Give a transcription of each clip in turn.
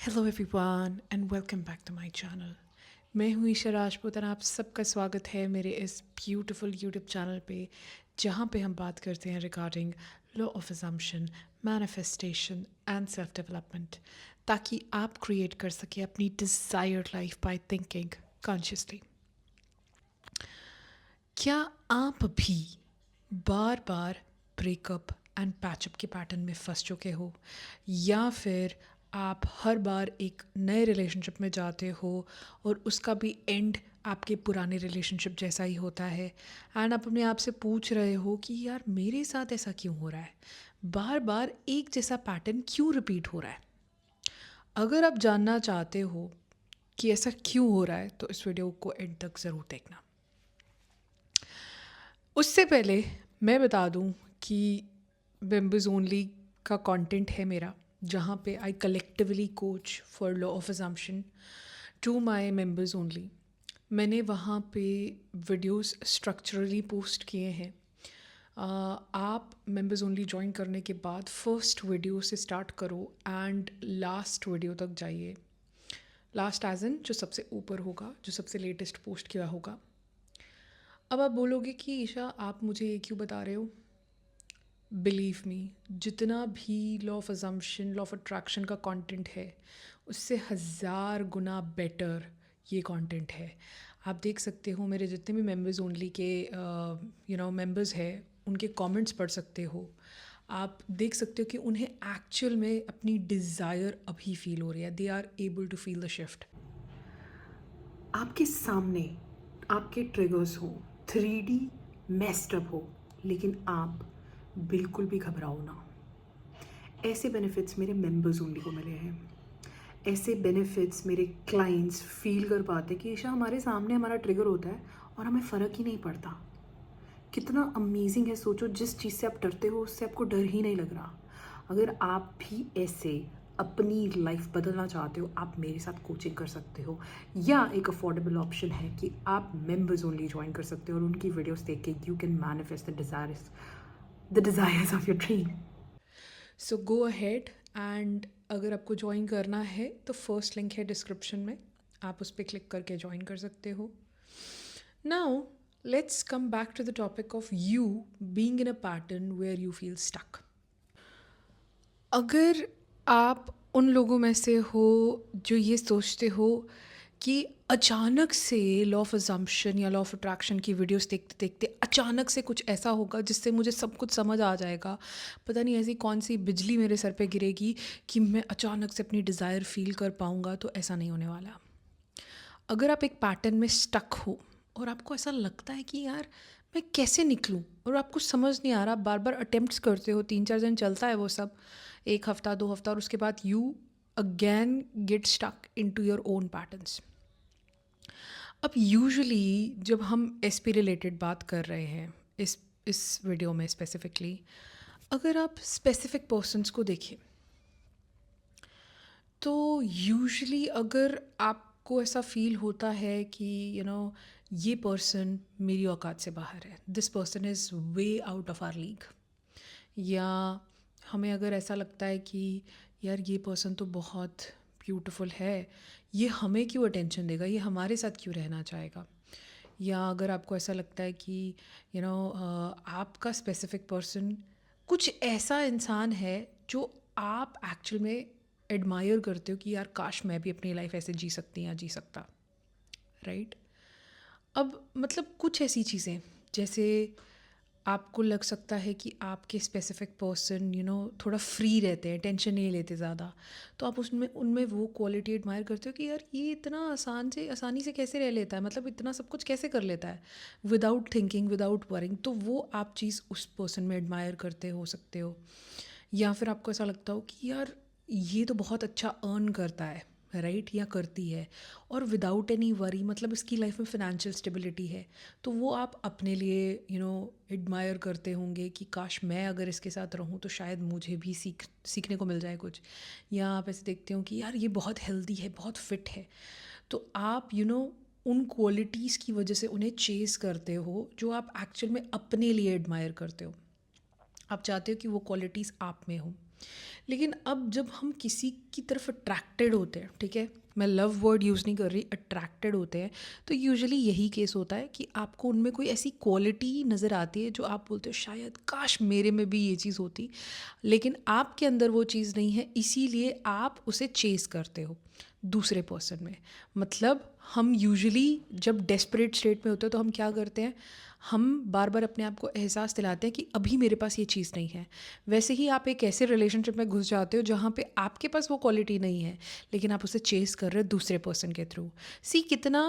Hello everyone and welcome back to my channel. मैं हूँ ईशा राजपूत और आप सबका स्वागत है मेरे इस ब्यूटीफुल यूट्यूब चैनल पे, जहाँ पे हम बात करते हैं regarding law of assumption, manifestation and self development, ताकि आप क्रिएट कर सकें अपनी desired life by thinking consciously. क्या आप भी बार बार ब्रेकअप एंड पैचअप के पैटर्न में फंस चुके हो, या फिर आप हर बार एक नए रिलेशनशिप में जाते हो और उसका भी एंड आपके पुराने रिलेशनशिप जैसा ही होता है, एंड आप अपने आप से पूछ रहे हो कि यार मेरे साथ ऐसा क्यों हो रहा है, बार बार एक जैसा पैटर्न क्यों रिपीट हो रहा है। अगर आप जानना चाहते हो कि ऐसा क्यों हो रहा है तो इस वीडियो को एंड तक ज़रूर देखना। उससे पहले मैं बता दूं कि मेंबर्स ओनली का कंटेंट है मेरा, जहाँ पे I collectively coach for law of assumption to my members only. मैंने वहाँ पे वीडियोस स्ट्रक्चरली पोस्ट किए हैं। आप मेंबर्स ओनली ज्वाइन करने के बाद फर्स्ट वीडियो से स्टार्ट करो एंड लास्ट वीडियो तक जाइए। लास्ट एज इन जो सबसे ऊपर होगा, जो सबसे लेटेस्ट पोस्ट किया होगा। अब आप बोलोगे कि ईशा आप मुझे ये क्यों बता रहे हो। बिलीव मी, जितना भी law of assumption, law of attraction का कंटेंट है, उससे हज़ार गुना बेटर ये कंटेंट है। आप देख सकते हो मेरे जितने भी मेंबर्स ओनली के मेंबर्स हैं, उनके कमेंट्स पढ़ सकते हो। आप देख सकते हो कि उन्हें एक्चुअल में अपनी डिज़ायर अभी फील हो रही है। They are able to feel the shift. आपके सामने आपके ट्रिगर्स हो, 3D मेस्ड अप हो, लेकिन आप बिल्कुल भी घबराओ ना। ऐसे बेनिफिट्स मेरे मेंबर्स ओनली को मिले हैं। ऐसे बेनिफिट्स मेरे क्लाइंट्स फील कर पाते कि ईशा हमारे सामने हमारा ट्रिगर होता है और हमें फ़र्क ही नहीं पड़ता। कितना अमेजिंग है, सोचो जिस चीज़ से आप डरते हो उससे आपको डर ही नहीं लग रहा। अगर आप भी ऐसे अपनी लाइफ बदलना चाहते हो, आप मेरे साथ कोचिंग कर सकते हो, या एक अफोर्डेबल ऑप्शन है कि आप मेंबर्स ओनली ज्वाइन कर सकते हो और उनकी वीडियोस देख के you can manifest the desires of your dream. So go ahead and अगर आपको ज्वाइन करना है तो फर्स्ट लिंक है डिस्क्रिप्शन में, आप उस पर क्लिक करके ज्वाइन कर सकते हो। Now let's come back to the topic of you being in a pattern where you feel stuck. अगर आप उन लोगों में से हो जो ये सोचते हो कि अचानक से लॉ ऑफ अजम्पशन या लॉ ऑफ अट्रैक्शन की वीडियोस देखते देखते अचानक से कुछ ऐसा होगा जिससे मुझे सब कुछ समझ आ जाएगा, पता नहीं ऐसी कौन सी बिजली मेरे सर पे गिरेगी कि मैं अचानक से अपनी डिज़ायर फील कर पाऊँगा, तो ऐसा नहीं होने वाला। अगर आप एक पैटर्न में स्टक हो और आपको ऐसा लगता है कि यार मैं कैसे निकलूं, और आपको समझ नहीं आ रहा, बार बार अटेम्प्ट्स करते हो, 3-4 दिन चलता है वो सब, 1 हफ्ता 2 हफ्ता, और उसके बाद you again get stuck into your own patterns. अब यूजुअली जब हम एस पी रिलेटेड बात कर रहे हैं इस वीडियो में स्पेसिफिकली, अगर आप स्पेसिफिक पर्सनस को देखें तो यूजुअली अगर आपको ऐसा फील होता है कि ये पर्सन मेरी औकात से बाहर है, this person is way out of our league, या हमें अगर ऐसा लगता है कि यार ये पर्सन तो बहुत ब्यूटीफुल है, ये हमें क्यों अटेंशन देगा, ये हमारे साथ क्यों रहना चाहेगा, या अगर आपको ऐसा लगता है कि आपका स्पेसिफिक पर्सन कुछ ऐसा इंसान है जो आप एक्चुअल में एडमायर करते हो कि यार काश मैं भी अपनी लाइफ ऐसे जी सकती या जी सकता, राइट। अब मतलब कुछ ऐसी चीज़ें, जैसे आपको लग सकता है कि आपके स्पेसिफिक पर्सन थोड़ा फ्री रहते हैं, टेंशन नहीं लेते ज़्यादा, तो आप उसमें उनमें वो क्वालिटी एडमायर करते हो कि यार ये इतना आसानी से कैसे रह लेता है, मतलब इतना सब कुछ कैसे कर लेता है विदाउट थिंकिंग, विदाउट वरिंग, तो वो आप चीज़ उस पर्सन में एडमायर करते हो सकते हो। या फिर आपको ऐसा लगता हो कि यार ये तो बहुत अच्छा अर्न करता है, राइट, या करती है, और विदाउट एनी वरी, मतलब इसकी लाइफ में फिनेंशियल स्टेबिलिटी है, तो वो आप अपने लिए एडमायर करते होंगे कि काश मैं अगर इसके साथ रहूं तो शायद मुझे भी सीखने को मिल जाए कुछ। या आप ऐसे देखते हो कि यार ये बहुत हेल्दी है, बहुत फिट है, तो आप उन क्वालिटीज़ की वजह से उन्हें चेज़ करते हो जो आप एक्चुअल में अपने लिए एडमायर करते हो। आप चाहते हो कि वो क्वालिटीज़ आप में हो। लेकिन अब जब हम किसी की तरफ अट्रैक्टेड होते हैं, ठीक है, मैं लव वर्ड यूज़ नहीं कर रही, अट्रैक्टेड होते हैं, तो यूजुअली यही केस होता है कि आपको उनमें कोई ऐसी क्वालिटी नज़र आती है जो आप बोलते हो शायद काश मेरे में भी ये चीज़ होती, लेकिन आपके अंदर वो चीज़ नहीं है, इसीलिए आप उसे चेस करते हो दूसरे पर्सन में। मतलब हम यूजुअली जब डेस्परेट स्टेट में होते हैं तो हम क्या करते हैं, हम बार बार अपने आप को एहसास दिलाते हैं कि अभी मेरे पास ये चीज़ नहीं है। वैसे ही आप एक ऐसे रिलेशनशिप में घुस जाते हो जहाँ पे आपके पास वो क्वालिटी नहीं है, लेकिन आप उसे चेस कर रहे हो दूसरे पर्सन के थ्रू। सी कितना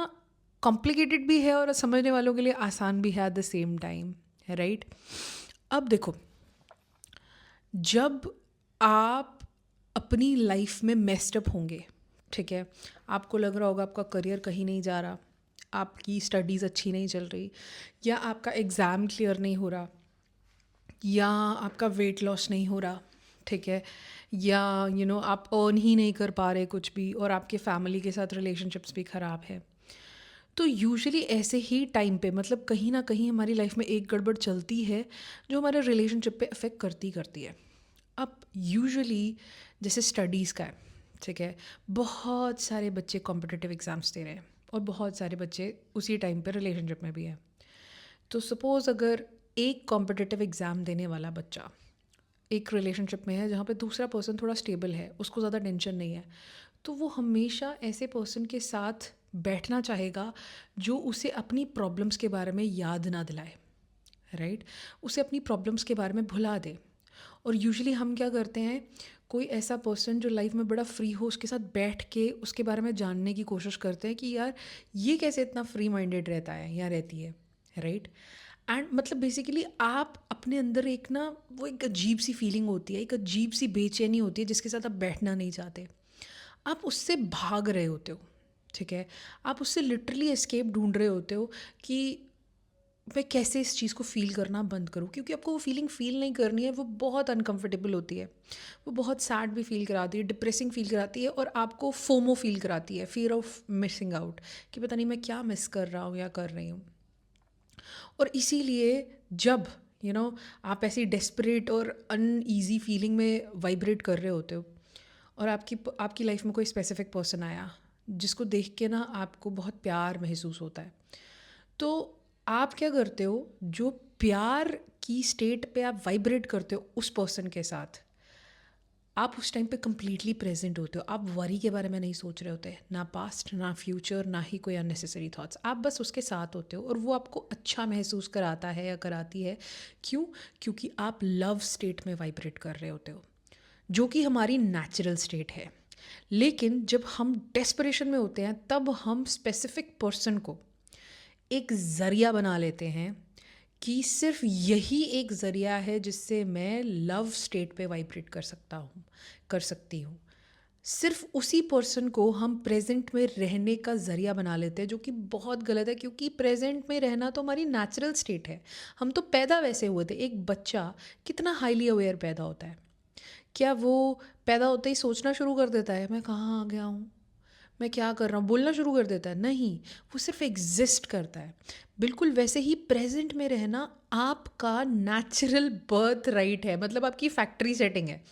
कॉम्प्लिकेटेड भी है और समझने वालों के लिए आसान भी है at the same time, right. अब देखो, जब आप अपनी लाइफ में मेस्ड अप होंगे, ठीक है, आपको लग रहा होगा आपका करियर कहीं नहीं जा रहा, आपकी स्टडीज़ अच्छी नहीं चल रही, या आपका एग्ज़ाम क्लियर नहीं हो रहा, या आपका वेट लॉस नहीं हो रहा, ठीक है, या आप अर्न ही नहीं कर पा रहे कुछ भी, और आपके फैमिली के साथ रिलेशनशिप्स भी ख़राब है। तो यूजुअली ऐसे ही टाइम पे मतलब कहीं ना कहीं हमारी लाइफ में एक गड़बड़ चलती है जो हमारे रिलेशनशिप पे अफेक्ट करती है। अब यूजुअली जैसे स्टडीज़ का है, ठीक है, बहुत सारे बच्चे कॉम्पिटिटिव एग्ज़ाम्स दे रहे हैं और बहुत सारे बच्चे उसी टाइम पे रिलेशनशिप में भी हैं। तो सपोज़ अगर एक कॉम्पिटिटिव एग्ज़ाम देने वाला बच्चा एक रिलेशनशिप में है जहाँ पे दूसरा पर्सन थोड़ा स्टेबल है, उसको ज़्यादा टेंशन नहीं है, तो वो हमेशा ऐसे पर्सन के साथ बैठना चाहेगा जो उसे अपनी प्रॉब्लम्स के बारे में याद ना दिलाए, राइट, उसे अपनी प्रॉब्लम्स के बारे में भुला दे। और यूजुअली हम क्या करते हैं, कोई ऐसा पर्सन जो लाइफ में बड़ा फ्री हो उसके साथ बैठ के उसके बारे में जानने की कोशिश करते हैं कि यार ये कैसे इतना फ्री माइंडेड रहता है या रहती है, राइट। एंड मतलब बेसिकली आप अपने अंदर एक ना वो एक अजीब सी फीलिंग होती है, एक अजीब सी बेचैनी होती है जिसके साथ आप बैठना नहीं चाहते, आप उससे भाग रहे होते हो, ठीक है, आप उससे लिटरली एस्केप ढूंढ रहे होते हो कि मैं कैसे इस चीज़ को फ़ील करना बंद करूँ, क्योंकि आपको वो फीलिंग फ़ील नहीं करनी है, वो बहुत अनकंफर्टेबल होती है, वो बहुत सैड भी फील कराती है, डिप्रेसिंग फील कराती है, और आपको फोमो फील कराती है, फियर ऑफ मिसिंग आउट, कि पता नहीं मैं क्या मिस कर रहा हूँ या कर रही हूँ। और इसीलिए जब आप ऐसी डेस्परेट और अनईजी फीलिंग में वाइब्रेट कर रहे होते हो और आपकी लाइफ में कोई स्पेसिफिक पर्सन आया जिसको देख के ना आपको बहुत प्यार महसूस होता है, तो आप क्या करते हो, जो प्यार की स्टेट पे आप वाइब्रेट करते हो उस पर्सन के साथ, आप उस टाइम पे कम्प्लीटली प्रेजेंट होते हो, आप वरी के बारे में नहीं सोच रहे होते, ना पास्ट ना फ्यूचर ना ही कोई अननेसेसरी थॉट्स, आप बस उसके साथ होते हो और वो आपको अच्छा महसूस कराता है या कराती है। क्यों? क्योंकि आप लव स्टेट में वाइब्रेट कर रहे होते हो, जो कि हमारी नेचुरल स्टेट है। लेकिन जब हम डेस्परेशन में होते हैं तब हम स्पेसिफिक पर्सन को एक ज़रिया बना लेते हैं कि सिर्फ यही एक ज़रिया है जिससे मैं लव स्टेट पे वाइब्रेट कर सकती हूँ। सिर्फ उसी पर्सन को हम प्रेजेंट में रहने का ज़रिया बना लेते हैं, जो कि बहुत गलत है, क्योंकि प्रेजेंट में रहना तो हमारी नेचुरल स्टेट है। हम तो पैदा वैसे हुए थे। एक बच्चा कितना हाईली अवेयर पैदा होता है, क्या वो पैदा होते ही सोचना शुरू कर देता है मैं कहाँ आ गया हूँ, मैं क्या कर रहा हूँ, बोलना शुरू कर देता है? नहीं, वो सिर्फ एग्जिस्ट करता है। बिल्कुल वैसे ही प्रेजेंट में रहना आपका नेचुरल बर्थ राइट है, मतलब आपकी फैक्ट्री सेटिंग है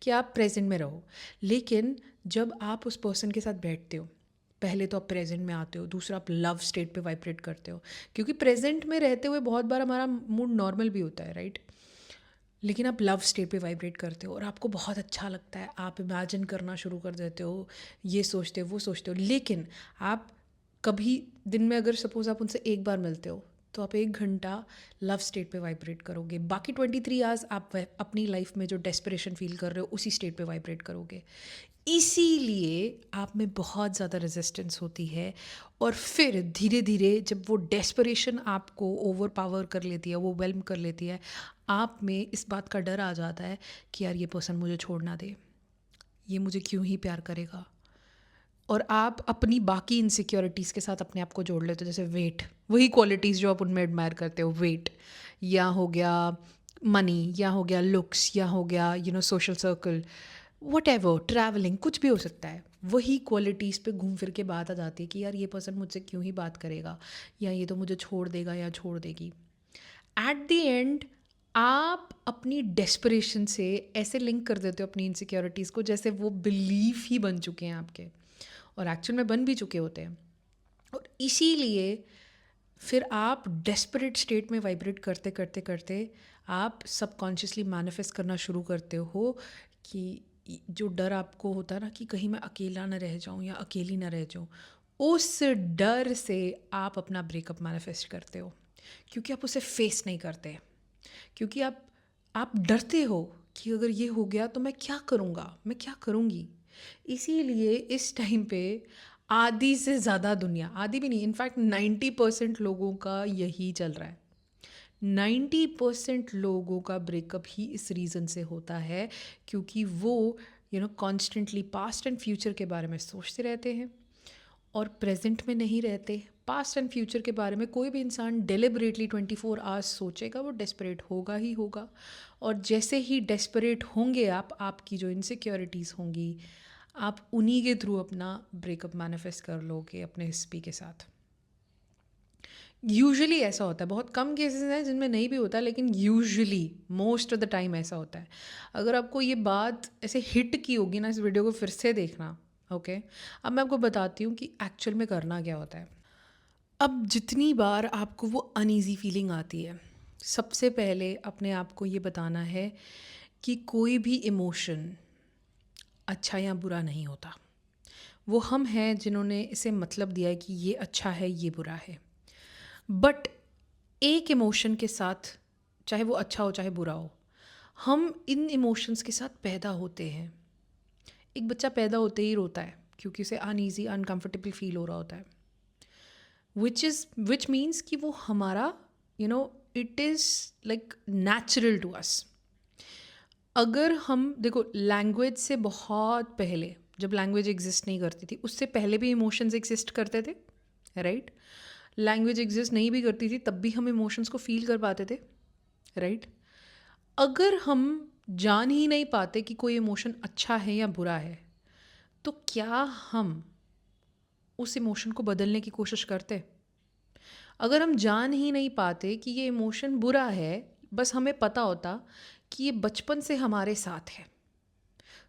कि आप प्रेजेंट में रहो। लेकिन जब आप उस पर्सन के साथ बैठते हो, पहले तो आप प्रेजेंट में आते हो, दूसरा आप लव स्टेट पे वाइब्रेट करते हो, क्योंकि प्रेजेंट में रहते हुए बहुत बार हमारा मूड नॉर्मल भी होता है, राइट, लेकिन आप लव स्टेट पे वाइब्रेट करते हो और आपको बहुत अच्छा लगता है, आप इमेजिन करना शुरू कर देते हो, ये सोचते हो वो सोचते हो। लेकिन आप कभी दिन में अगर सपोज़ आप उनसे एक बार मिलते हो तो आप 1 घंटा लव स्टेट पे वाइब्रेट करोगे, बाकी 23 आवर्स आप अपनी लाइफ में जो डेस्परेशन फील कर रहे हो उसी स्टेट पे वाइब्रेट करोगे। इसीलिए आप में बहुत ज़्यादा रेजिस्टेंस होती है, और फिर धीरे धीरे जब वो डेस्परेशन आपको ओवर पावर कर लेती है, वो वेल्म कर लेती है, आप में इस बात का डर आ जाता है कि यार ये पर्सन मुझे छोड़ ना दे, ये मुझे क्यों ही प्यार करेगा। और आप अपनी बाकी इनसिक्योरिटीज़ के साथ अपने आप को जोड़ लेते हो, जैसे वेट, वही क्वालिटीज़ जो आप उनमें एडमायर करते हो, वेट या हो गया मनी, या हो गया लुक्स, या हो गया social circle, what ever, travelling, कुछ भी हो सकता है। वही क्वालिटीज़ पे घूम फिर के बात आ जाती है कि यार ये पर्सन मुझसे क्यों ही बात करेगा, या ये तो मुझे छोड़ देगा या छोड़ देगी। एट द एंड आप अपनी डेस्परेशन से ऐसे लिंक कर देते हो अपनी इनसिक्योरिटीज़ को जैसे वो बिलीफ ही बन चुके हैं आपके, और एक्चुअल में बन भी चुके होते हैं। और इसीलिए फिर आप डेस्परेट स्टेट में वाइब्रेट करते करते करते आप सबकॉन्शियसली मैनिफेस्ट करना शुरू करते हो कि जो डर आपको होता है ना कि कहीं मैं अकेला ना रह जाऊं या अकेली ना रह जाऊं, उस डर से आप अपना ब्रेकअप मैनिफेस्ट करते हो, क्योंकि आप उसे फेस नहीं करते, क्योंकि आप डरते हो कि अगर ये हो गया तो मैं क्या करूँगा, मैं क्या करूँगी। इसीलिए इस टाइम पे आधी से ज़्यादा दुनिया, आधी भी नहीं, इनफैक्ट 90% लोगों का यही चल रहा है। 90% लोगों का ब्रेकअप ही इस रीज़न से होता है, क्योंकि वो कॉन्स्टेंटली पास्ट एंड फ्यूचर के बारे में सोचते रहते हैं और प्रेजेंट में नहीं रहते। पास्ट एंड फ्यूचर के बारे में कोई भी इंसान डेलिबरेटली 24 आवर्स सोचेगा, वो डेस्परेट होगा ही होगा। और जैसे ही डेस्परेट होंगे आप, आपकी जो इनसिक्योरिटीज़ होंगी, आप उन्हीं के थ्रू अपना ब्रेकअप मैनिफेस्ट कर लोगे अपने हिस्पी के साथ। यूजुअली ऐसा होता है, बहुत कम केसेस हैं जिनमें नहीं भी होता, लेकिन usually most of the time ऐसा होता है। अगर आपको ये बात ऐसे हिट की होगी ना, इस वीडियो को फिर से देखना। ओके, अब मैं आपको बताती हूँ कि एक्चुअल में करना क्या होता है। अब जितनी बार आपको वो अनईज़ी फीलिंग आती है, सबसे पहले अपने आप को ये बताना है कि कोई भी इमोशन अच्छा या बुरा नहीं होता। वो हम हैं जिन्होंने इसे मतलब दिया है कि ये अच्छा है, ये बुरा है। बट एक इमोशन के साथ, चाहे वो अच्छा हो चाहे बुरा हो, हम इन इमोशंस के साथ पैदा होते हैं। एक बच्चा पैदा होते ही रोता है क्योंकि उसे अनईजी अनकंफर्टेबल फील हो रहा होता है, विच मीन्स कि वो हमारा it is like natural to us. अगर हम देखो, लैंग्वेज से बहुत पहले, जब लैंग्वेज एग्जिस्ट नहीं करती थी, उससे पहले भी इमोशंस एग्जिस्ट करते थे, राइट? लैंग्वेज एग्जिस्ट नहीं भी करती थी तब भी हम इमोशंस को फील कर पाते थे, राइट? अगर हम जान ही नहीं पाते कि कोई इमोशन अच्छा है या बुरा है, तो क्या हम उस इमोशन को बदलने की कोशिश करते? अगर हम जान ही नहीं पाते कि ये इमोशन बुरा है, बस हमें पता होता कि ये बचपन से हमारे साथ है,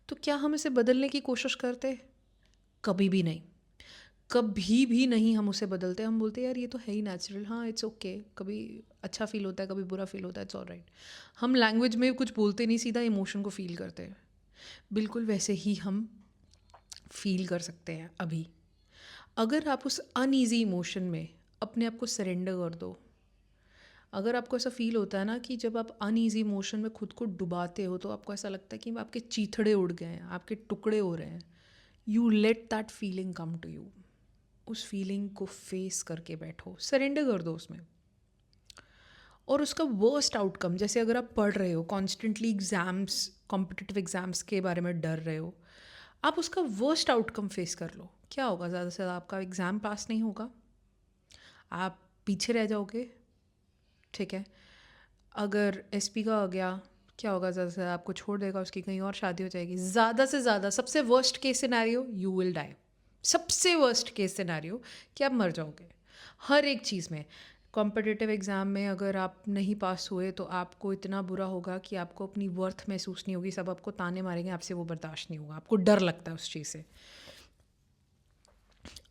तो क्या हम इसे बदलने की कोशिश करते? कभी भी नहीं, कभी भी नहीं हम उसे बदलते। हम बोलते यार ये तो है ही नेचुरल, हाँ इट्स ओके, कभी अच्छा फील होता है कभी बुरा फील होता है, इट्स ऑलराइट। हम लैंग्वेज में कुछ बोलते नहीं, सीधा इमोशन को फील करते हैं। बिल्कुल वैसे ही हम फील कर सकते हैं अभी। अगर आप उस अनईजी इमोशन में अपने आप को सरेंडर कर दो, अगर आपको ऐसा फील होता है ना कि जब आप अनईजी इमोशन में खुद को डुबाते हो तो आपको ऐसा लगता है कि आपके चीथड़े उड़ गए हैं, आपके टुकड़े हो रहे हैं, you let that feeling come to you. उस फीलिंग को फेस करके बैठो, सरेंडर कर दो उसमें। और उसका वर्स्ट आउटकम, जैसे अगर आप पढ़ रहे हो कॉन्स्टेंटली एग्ज़ाम्स, कॉम्पिटिटिव एग्ज़ाम्स के बारे में डर रहे हो, आप उसका वर्स्ट आउटकम फेस कर लो। क्या होगा? ज़्यादा से ज़्यादा आपका एग्ज़ाम पास नहीं होगा, आप पीछे रह जाओगे, ठीक है। अगर एसपी का हो गया, क्या होगा? ज़्यादा से ज़्यादा आपको छोड़ देगा, उसकी कहीं और शादी हो जाएगी। ज़्यादा से ज़्यादा सबसे worst case scenario, you will die. सबसे वर्स्ट केस सिनेरियो कि आप मर जाओगे। हर एक चीज़ में, कॉम्पिटिटिव एग्ज़ाम में अगर आप नहीं पास हुए तो आपको इतना बुरा होगा कि आपको अपनी वर्थ महसूस नहीं होगी, सब आपको ताने मारेंगे, आपसे वो बर्दाश्त नहीं होगा, आपको डर लगता है उस चीज़ से।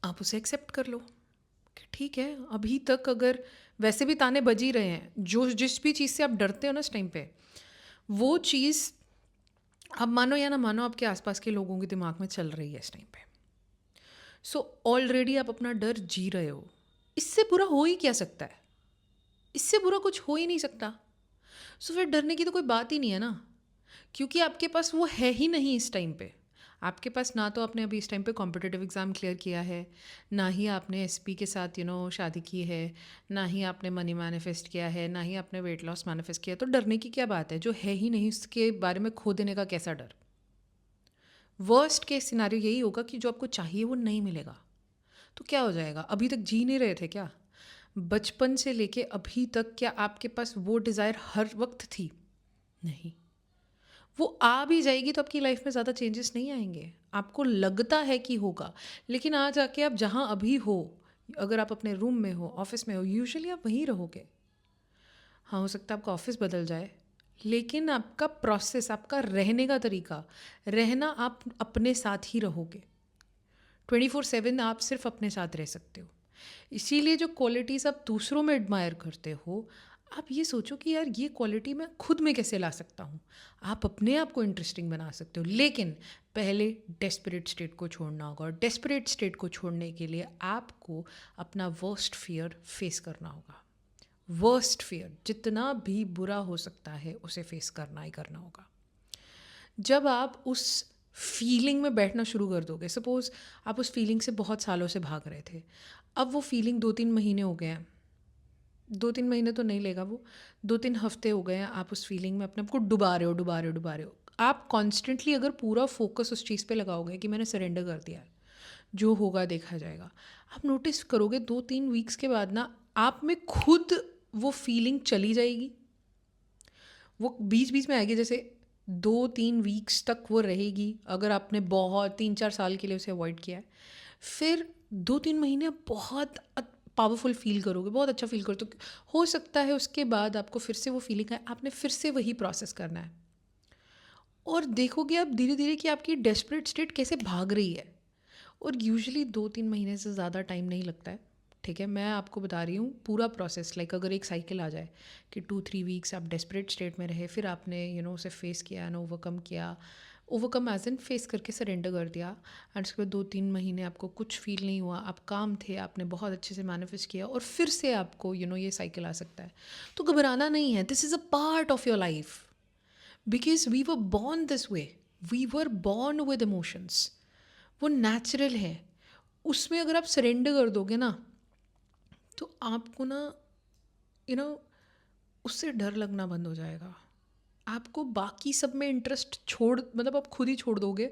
आप उसे एक्सेप्ट कर लो कि ठीक है, अभी तक अगर वैसे भी ताने बज ही रहे हैं, जो जिस भी चीज़ से आप डरते हो ना इस टाइम पे, वो चीज़ आप मानो या ना मानो आपके आसपास के लोगों के दिमाग में चल रही है इस टाइम पे। सो ऑलरेडी आप अपना डर जी रहे हो। इससे बुरा हो ही क्या सकता है? इससे बुरा कुछ हो ही नहीं सकता। सो फिर डरने की तो कोई बात ही नहीं है ना, क्योंकि आपके पास वो है ही नहीं इस टाइम पे। आपके पास ना तो आपने अभी इस टाइम पे कॉम्पिटिटिव एग्ज़ाम क्लियर किया है, ना ही आपने एसपी के साथ शादी की है, ना ही आपने मनी मैनिफेस्ट किया है, ना ही आपने वेट लॉस मैनिफेस्ट किया। तो डरने की क्या बात है? जो है ही नहीं उसके बारे में खो देने का कैसा डर? वर्स्ट केस सिनारियो यही होगा कि जो आपको चाहिए वो नहीं मिलेगा। तो क्या हो जाएगा? अभी तक जी नहीं रहे थे क्या? बचपन से लेके अभी तक क्या आपके पास वो डिज़ायर हर वक्त थी? नहीं। वो आ भी जाएगी तो आपकी लाइफ में ज़्यादा चेंजेस नहीं आएंगे। आपको लगता है कि होगा, लेकिन आज आके आप जहाँ अभी हो, अगर आप अपने रूम में हो, ऑफिस में हो, यूजुअली आप वहीं रहोगे। हाँ, हो सकता है आपका ऑफिस बदल जाए, लेकिन आपका प्रोसेस, आपका रहने का तरीका, रहना आप अपने साथ ही रहोगे। 24/7 आप सिर्फ अपने साथ रह सकते हो। इसीलिए जो क्वालिटीज़ आप दूसरों में एडमायर करते हो, आप ये सोचो कि यार ये क्वालिटी मैं खुद में कैसे ला सकता हूँ। आप अपने आप को इंटरेस्टिंग बना सकते हो, लेकिन पहले डेस्परेट स्टेट को छोड़ना होगा, और डेस्परेट स्टेट को छोड़ने के लिए आपको अपना वर्स्ट फियर फेस करना होगा। वर्स्ट फियर जितना भी बुरा हो सकता है उसे फेस करना ही करना होगा। जब आप उस फीलिंग में बैठना शुरू कर दोगे, सपोज़ आप उस फीलिंग से बहुत सालों से भाग रहे थे, अब वो फीलिंग 2-3 महीने हो गए हैं, 2-3 महीने तो नहीं लेगा वो, 2-3 हफ्ते हो गए हैं, आप उस फीलिंग में अपने आप को डुबा रहे हो, डुबा रहे हो, डुबा रहे हो। आप कॉन्स्टेंटली अगर पूरा फोकस उस चीज़ पे लगाओगे कि मैंने सरेंडर कर दिया है, जो होगा देखा जाएगा, आप नोटिस करोगे 2-3 वीक्स के बाद ना आप में खुद वो फीलिंग चली जाएगी। वो बीच बीच में आएगी, जैसे 2-3 वीक्स तक वो रहेगी अगर आपने बहुत 3-4 साल के लिए उसे अवॉइड किया है। फिर 2-3 महीने आप बहुत पावरफुल फील करोगे, बहुत अच्छा फील करोगे, तो हो सकता है उसके बाद आपको फिर से वो फीलिंग आए, आपने फिर से वही प्रोसेस करना है। और देखोगे आप धीरे धीरे कि आपकी डेस्परेट स्टेट कैसे भाग रही है। और यूजुअली 2-3 महीने से ज़्यादा टाइम नहीं लगता है, ठीक है। मैं आपको बता रही हूँ पूरा प्रोसेस, लाइक अगर एक साइकिल आ जाए कि 2-3 वीक्स आप डेस्परेट स्टेट में रहे, फिर आपने उसे फेस किया एंड ओवरकम किया, ओवरकम एज इन फेस करके सरेंडर कर दिया, एंड उसके बाद 2-3 महीने आपको कुछ फील नहीं हुआ, आप काम थे, आपने बहुत अच्छे से मैनिफेस्ट किया, और फिर से आपको ये साइकिल आ सकता है। तो घबराना नहीं है, this is a part of your life, because we were born this way, we were born with emotions, वो नेचुरल है। उसमें अगर आप सरेंडर कर दोगे ना, तो आपको ना यू नो उससे डर लगना बंद हो जाएगा। आपको बाकी सब में इंटरेस्ट छोड़, मतलब आप खुद ही छोड़ दोगे,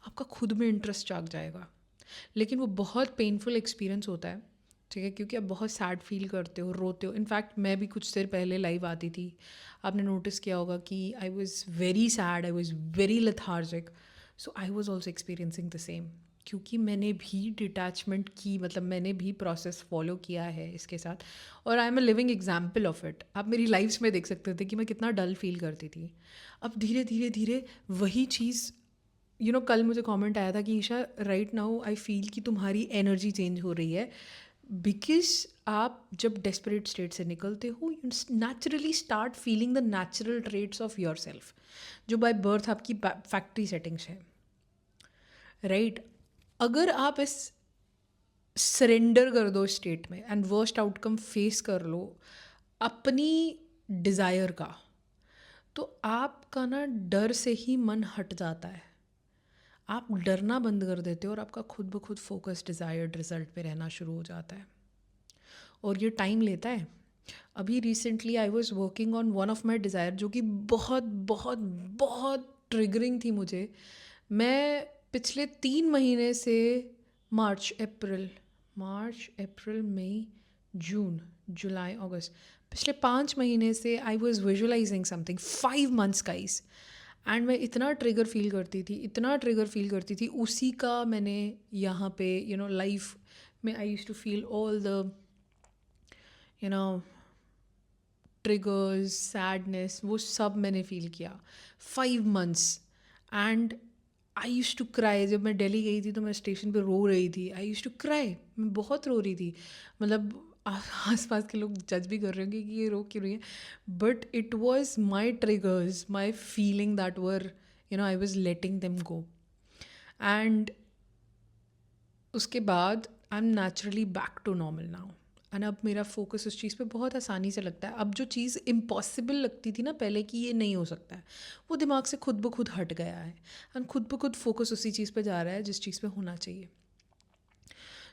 आपका खुद में इंटरेस्ट जाग जाएगा। लेकिन वो बहुत पेनफुल एक्सपीरियंस होता है, ठीक है, क्योंकि आप बहुत सैड फील करते हो, रोते हो। इनफैक्ट मैं भी कुछ देर पहले लाइव आती थी, आपने नोटिस किया होगा कि I was very sad, I was very lethargic, so I was also experiencing the same, क्योंकि मैंने भी डिटैचमेंट की, मतलब मैंने भी प्रोसेस फॉलो किया है इसके साथ, और I am a living example of it. आप मेरी लाइफ्स में देख सकते थे कि मैं कितना डल फील करती थी। अब धीरे धीरे धीरे वही चीज़, कल मुझे कमेंट आया था कि Isha, right now I feel कि तुम्हारी एनर्जी चेंज हो रही है, बिकॉज आप जब डेस्परेट स्टेट से निकलते हो, you naturally start feeling the natural traits of your self, जो बाय बर्थ आपकी फैक्ट्री सेटिंग्स है, राइट। अगर आप इस सरेंडर कर दो स्टेट में एंड वर्स्ट आउटकम फेस कर लो अपनी डिज़ायर का, तो आपका ना डर से ही मन हट जाता है, आप डरना बंद कर देते हो, और आपका खुद ब खुद फोकस डिज़ायर्ड रिजल्ट पे रहना शुरू हो जाता है। और ये टाइम लेता है। अभी recently I was working on one of my desire, जो कि बहुत बहुत बहुत ट्रिगरिंग थी मुझे। मैं पिछले 3 महीने से मार्च अप्रैल मई जून जुलाई अगस्त, पिछले 5 महीने से I was visualising something 5 months guys, and मैं इतना ट्रिगर फील करती थी, इतना ट्रिगर फील करती थी, उसी का मैंने यहाँ पे लाइफ में I use to feel all the triggers, sadness, वो सब मैंने फील किया 5 months। And I use to cry. जब मैं दिल्ली गई थी तो मैं स्टेशन पे रो रही थी, आई यूज टू क्राई, मैं बहुत रो रही थी। मतलब आस पास के लोग जज भी कर रहे होंगे कि ये रो क्यों रही है, but it was my triggers, my feeling that were I was letting them go. And उसके बाद I am naturally back to normal now, and अब मेरा फोकस उस चीज़ पे बहुत आसानी से लगता है। अब जो चीज़ इम्पॉसिबल लगती थी ना पहले कि ये नहीं हो सकता है, वो दिमाग से खुद ब खुद हट गया है, एंड खुद ब खुद फोकस उसी चीज़ पे जा रहा है जिस चीज़ पे होना चाहिए।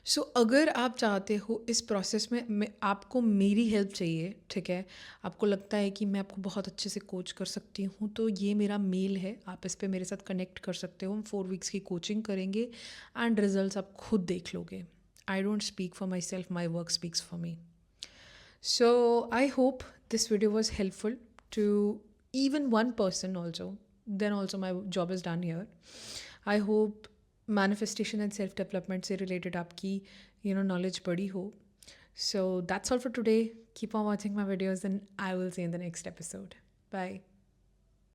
सो अगर आप चाहते हो इस प्रोसेस में आपको मेरी हेल्प चाहिए, ठीक है, आपको लगता है कि मैं आपको बहुत अच्छे से कोच कर सकती हूँ, तो ये मेरा मेल है, आप इस पे मेरे साथ कनेक्ट कर सकते हो। हम 4 weeks की कोचिंग करेंगे एंड रिजल्ट्स आप खुद देख लोगे। I don't speak for my self, my work speaks for me. So I hope this video was helpful to even one person also. Then also my job is done here. I hope manifestation and self development से related आपकी knowledge बढ़ी हो. So that's all for today. Keep on watching my videos and I will see you in the next episode. Bye.